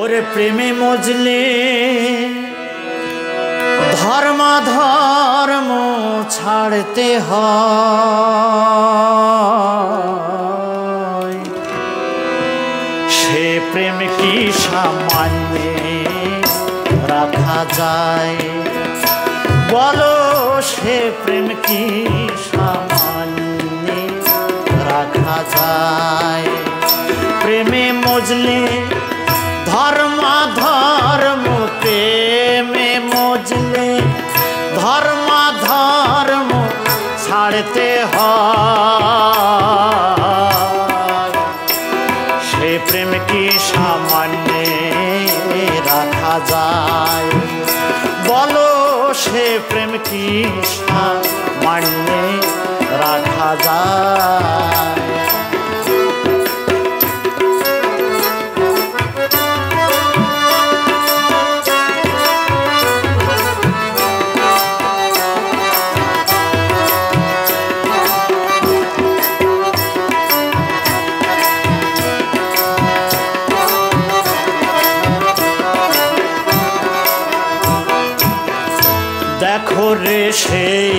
ওরে প্রেমে মজলে ধর্ম ধর্ম ছাড়তে হয়, সে প্রেম কি সামান্যে রাখা যায়? বলো সে প্রেম কি সামান্যে রাখা যায়? প্রেমে মজলে ধর্ম ধর্ম, প্রেমে মজলে ধর্ম ধর্ম ছাড়তে হয়, সে প্রেম কি সামান্যে রাখা যায়? বলো সে প্রেম কি সামান্যে রাখা যায়? দেখো রে সেই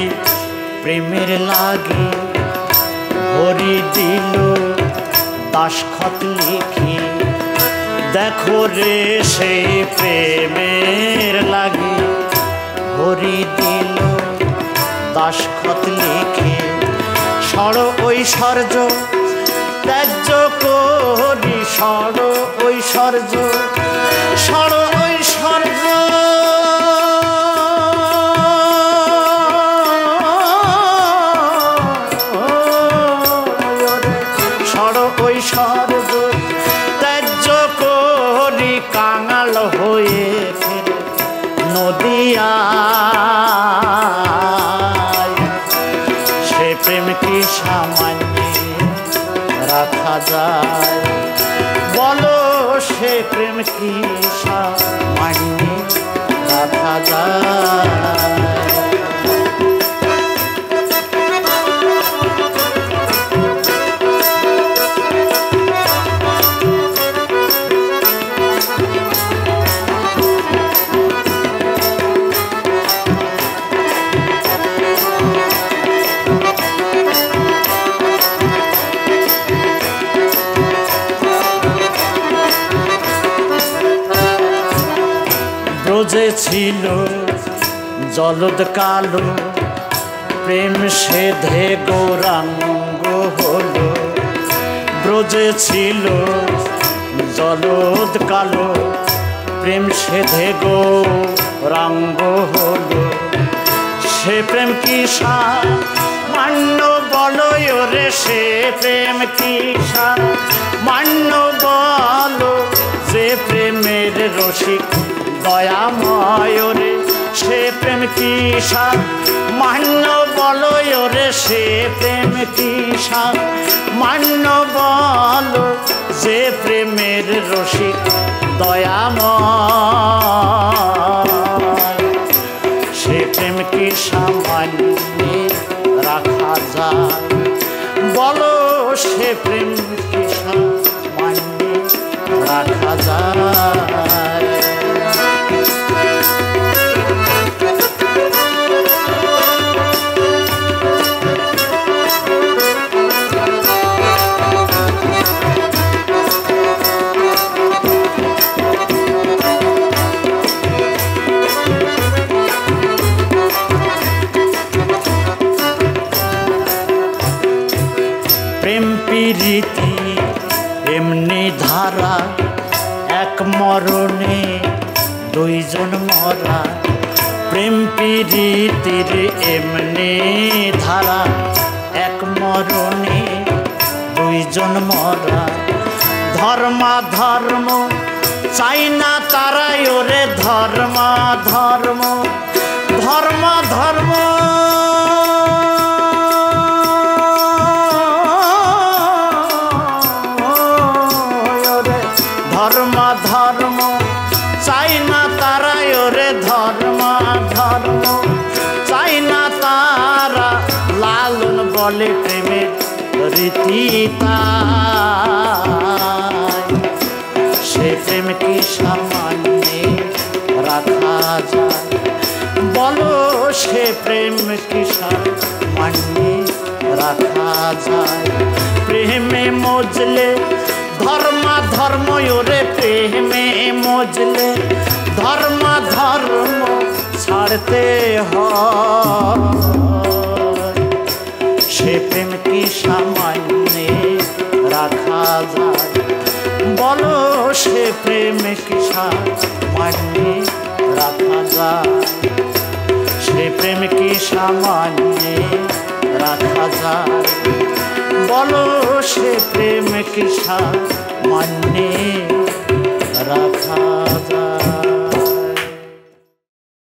প্রেমের লাগি হরি দিল দাসখত লিখি, দেখো রে সেই প্রেমের লাগি হরি দিল দাসখত লিখে। ষড় ঐশ্বর্য ত্যায্য করি, ষড় ঐশ্বর্য, ষড় ঐশ্বর্য ঐশ্বর্য ত্যায্য করি, কাঙাল হয়ে ফেরে নদিয়ায়, সে প্রেম কি সামান্যে রাখা যায়? বলো সে প্রেম কি সামান্যে রাখা যায়? ব্রজে ছিল জলদ কালো, প্রেম সেধে গৌরাঙ্গ হলো। ব্রজে ছিল জলদ কালো, প্রেম সেধে গৌরাঙ্গ হলো। সে প্রেম কি সামান্য বলো রে, সে প্রেম কি সামান্য বলো? যে প্রেমের রসিক দয়াময় রে, সে প্রেম কি সামান্য বলো রে, সে প্রেম কি সামান্য বলো? যে প্রেমের রসিক দয়াময়, সে প্রেম কি সামান্যে রাখা যায়? বলো সে প্রেম কি সামান্যে রাখা যায়? প্রেম প্রীতি এমনি ধারা, এক মরণে দুইজন মরা। প্রেম প্রীতির এমনি ধারা, এক মরণে দুইজন মরা। ধর্ম ধর্ম চাই না তারাই ওরে, ধর্ম ধর্ম, ধর্ম ধর্ম ধর্ম ধর্ম চাই না তারাই ওরে, ধর্ম ধর্ম চাই না তারা। লালন বলে প্রেমের রীতি তাই, সে প্রেম কি সামান্যে রাখা যায়? বলো সে প্রেম কি সামান্যে রাখা যায়? প্রেমে মজলে ধর্মা ধর্ম ওরে প্রেমে মজলে ধর্মা ধর্ম ছাড়তে হয়। সে প্রেম কি সামান্যে রাখা যায়? বলো সে প্রেম কি সামান্যে রাখা যায়? সে প্রেম কি সামান্যে রাখা যায়? বলো সে প্রেম কি সামান্যে রাখা যায়?